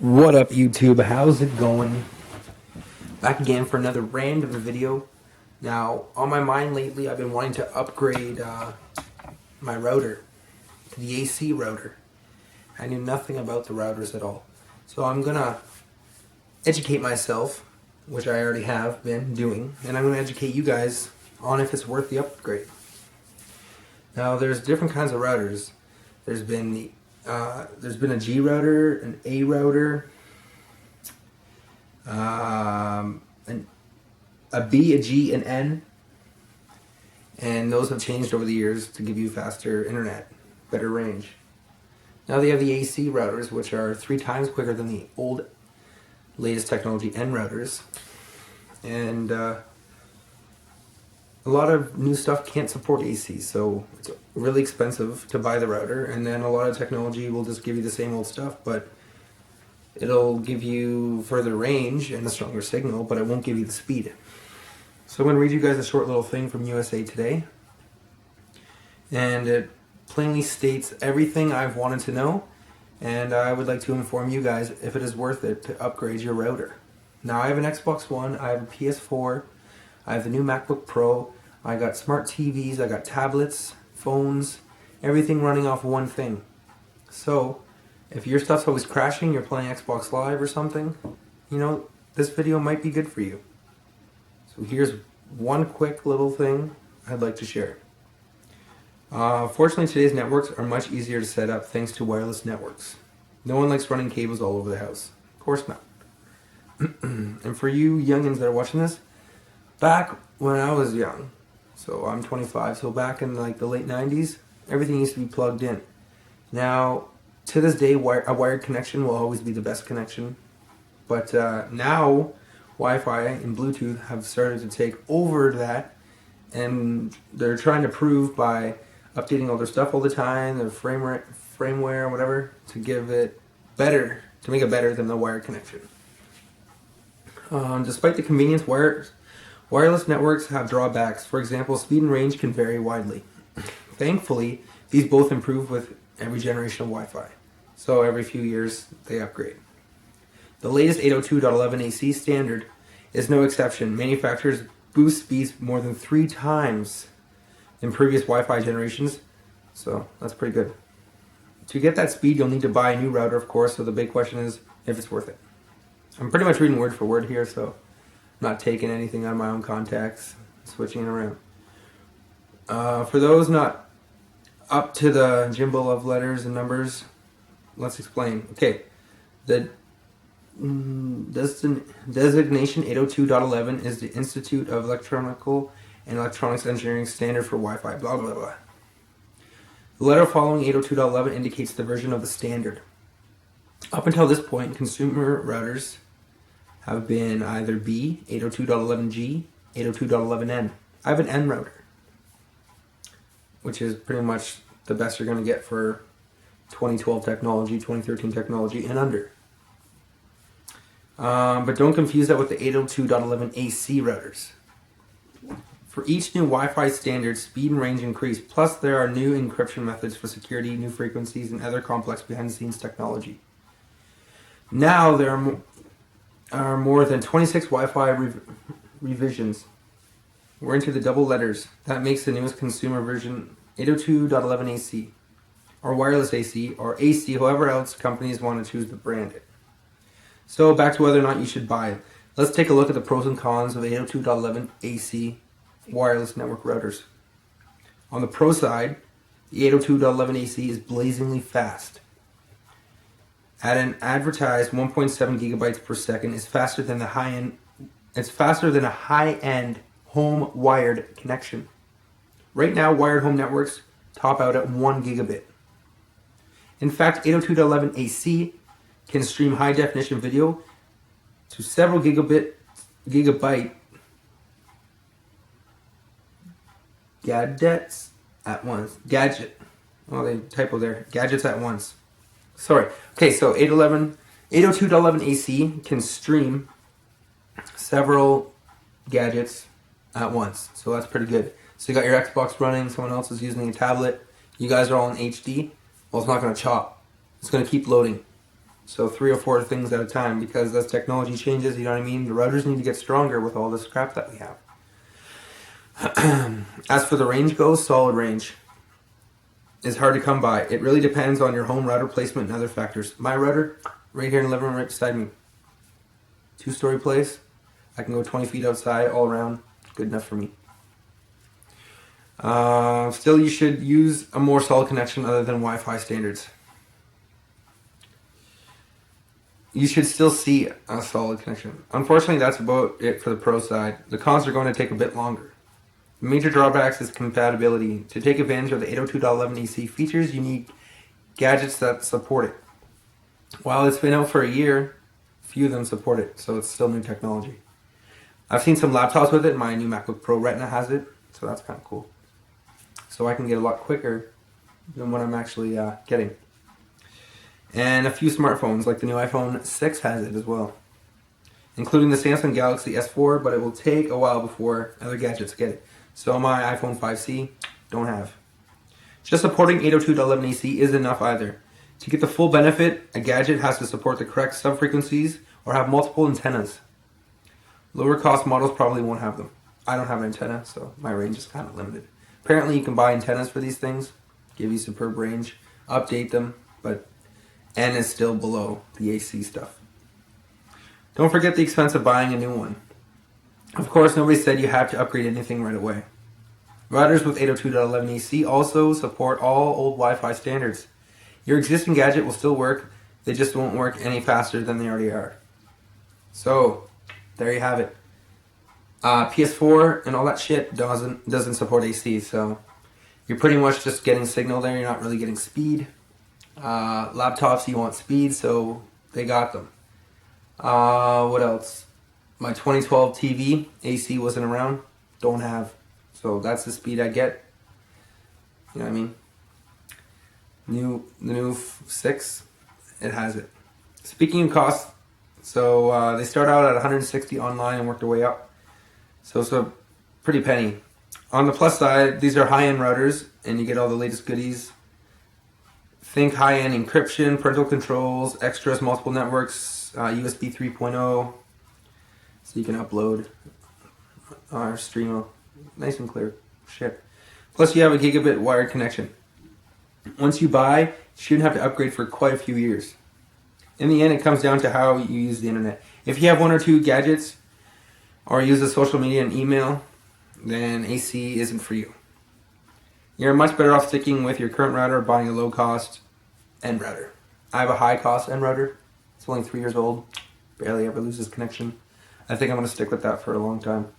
What up, YouTube? How's it going? Back again for another random video. Now, on my mind lately, I've been wanting to upgrade my router to the AC router. I knew nothing about the routers at all. So I'm gonna educate myself, which I already have been doing, and I'm gonna educate you guys on if it's worth the upgrade. Now, there's different kinds of routers. There's been a G router, an A router, a B, a G, an N, and those have changed over the years to give you faster internet, better range. Now they have the AC routers, which are 3 times quicker than the old, latest technology N routers, and a lot of new stuff can't support AC, so it's really expensive to buy the router, and then a lot of technology will just give you the same old stuff, but it'll give you further range and a stronger signal, but it won't give you the speed. So I'm going to read you guys a short little thing from USA Today, and it plainly states everything I've wanted to know, and I would like to inform you guys if it is worth it to upgrade your router. Now, I have an Xbox One, I have a PS4, I have the new MacBook Pro, I got smart TVs, I got tablets, phones, everything running off one thing. So, if your stuff's always crashing, you're playing Xbox Live or something, you know, this video might be good for you. So here's one quick little thing I'd like to share. Fortunately, today's networks are much easier to set up thanks to wireless networks. No one likes running cables all over the house. Of course not. And for you youngins that are watching this, back when I was young, so I'm 25, so back in like the late 90s, everything used to be plugged in. Now, to this day, a wired connection will always be the best connection, but now Wi-Fi and Bluetooth have started to take over that, and they're trying to prove by updating all their stuff all the time, their firmware, whatever, to give it better, to make it better than the wired connection. Despite the convenience, wireless networks have drawbacks. For example, speed and range can vary widely. Thankfully, these both improve with every generation of Wi-Fi. So every few years, they upgrade. The latest 802.11ac standard is no exception. Manufacturers boost speeds more than 3 times in previous Wi-Fi generations, so that's pretty good. To get that speed, you'll need to buy a new router, of course, so the big question is if it's worth it. I'm pretty much reading word for word here, so I'm not taking anything out of my own contacts, switching it around. For those not up to the jumble of letters and numbers, let's explain. Okay, the designation 802.11 is the Institute of Electronical and Electronics Engineering standard for Wi-Fi, blah, blah, blah. The letter following 802.11 indicates the version of the standard. Up until this point, consumer routers have been either B, 802.11g, 802.11n. I have an N router, which is pretty much the best you're going to get for 2012 technology, 2013 technology, and under. But don't confuse that with the 802.11ac routers. For each new Wi-Fi standard, speed and range increase, plus there are new encryption methods for security, new frequencies, and other complex behind-the-scenes technology. Now there are more than 26 Wi-Fi revisions. We're into the double letters. That makes the newest consumer version 802.11ac, or wireless AC, or AC, however else companies want to choose to brand it. So back to whether or not you should buy it. Let's take a look at the pros and cons of 802.11ac wireless network routers. On the pro side, the 802.11ac is blazingly fast. At an advertised 1.7 gigabytes per second, is faster than the high-end. It's faster than a high-end home wired connection. Right now, wired home networks top out at 1 gigabit. In fact, 802.11ac can stream high-definition video to several gigabyte gadgets at once. Oh, they typo there. Gadgets at once. Sorry. Okay, so 802.11ac can stream several gadgets at once. So that's pretty good. So you got your Xbox running, someone else is using a tablet, you guys are all in HD. Well, it's not going to chop. It's going to keep loading. So 3 or 4 things at a time, because as technology changes, you know what I mean, the routers need to get stronger with all this crap that we have. As for the range goes, solid range is hard to come by. It really depends on your home router placement and other factors. My router, right here in the living room right beside me, 2-story place. I can go 20 feet outside all around. Good enough for me. Still, you should use a more solid connection other than Wi-Fi standards. You should still see a solid connection. Unfortunately, that's about it for the pro side. The cons are going to take a bit longer. The major drawbacks is compatibility. To take advantage of the 802.11ac features, you need gadgets that support it. While it's been out for a year, few of them support it, so it's still new technology. I've seen some laptops with it. My new MacBook Pro Retina has it, so that's kind of cool. So I can get a lot quicker than what I'm actually getting. And a few smartphones, like the new iPhone 6 has it as well, including the Samsung Galaxy S4, but it will take a while before other gadgets get it. So my iPhone 5C don't have. Just supporting 802.11ac isn't enough either. To get the full benefit, a gadget has to support the correct sub-frequencies or have multiple antennas. Lower cost models probably won't have them. I don't have an antenna, so my range is kind of limited. Apparently you can buy antennas for these things, give you superb range, update them, but N is still below the AC stuff. Don't forget the expense of buying a new one. Of course, nobody said you have to upgrade anything right away. Routers with 802.11ac also support all old Wi-Fi standards. Your existing gadget will still work, they just won't work any faster than they already are. So, there you have it. PS4 and all that shit doesn't support AC, so you're pretty much just getting signal there, you're not really getting speed. Laptops, you want speed, so they got them. What else? My 2012 TV, AC wasn't around, don't have. So that's the speed I get. You know what I mean? The new 6, it has it. Speaking of cost, so they start out at 160 online and work their way up. So it's a pretty penny. On the plus side, these are high-end routers and you get all the latest goodies. Think high-end encryption, parental controls, extras, multiple networks, USB 3.0, so you can upload or stream nice and clear shit. Plus you have a gigabit wired connection. Once you buy, you shouldn't have to upgrade for quite a few years. In the end, it comes down to how you use the internet. If you have 1 or 2 gadgets or use the social media and email, then AC isn't for you. You're much better off sticking with your current router or buying a low-cost end router. I have a high-cost end router. It's only 3 years old. Barely ever loses connection. I think I'm going to stick with that for a long time.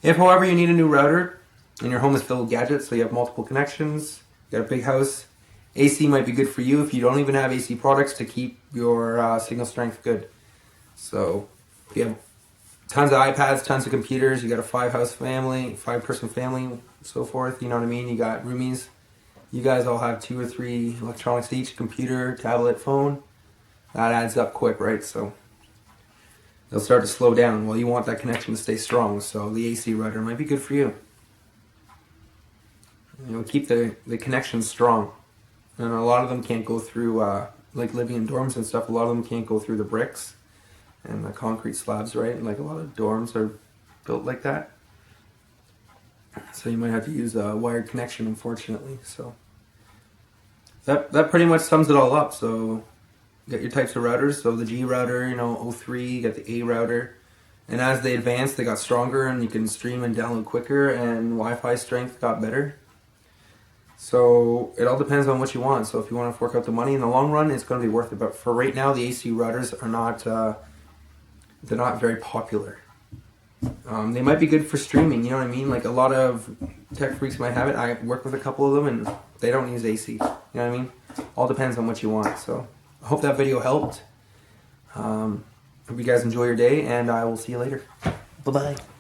If, however, you need a new router and your home is filled with gadgets, so you have multiple connections, you got a big house, AC might be good for you if you don't even have AC products to keep your signal strength good. So if you have tons of iPads, tons of computers, you got a 5-person family, so forth, you know what I mean? You got roomies. You guys all have 2 or 3 electronics each, computer, tablet, phone. That adds up quick, right? So they'll start to slow down. Well, you want that connection to stay strong, so the AC router might be good for you. You know, keep the connection strong. And a lot of them can't go through, like living in dorms and stuff, a lot of them can't go through the bricks and the concrete slabs, right? And like a lot of dorms are built like that. So you might have to use a wired connection, unfortunately. So that pretty much sums it all up. So you got your types of routers. So the G router, you know, 03, you got the A router. And as they advanced, they got stronger and you can stream and download quicker and Wi-Fi strength got better. So it all depends on what you want. So if you want to fork out the money in the long run, it's going to be worth it. But for right now, the AC routers are not, they're not very popular. They might be good for streaming, you know what I mean? Like a lot of tech freaks might have it. I work with a couple of them and they don't use AC. You know what I mean? All depends on what you want. So I hope that video helped. Hope you guys enjoy your day and I will see you later. Bye-bye.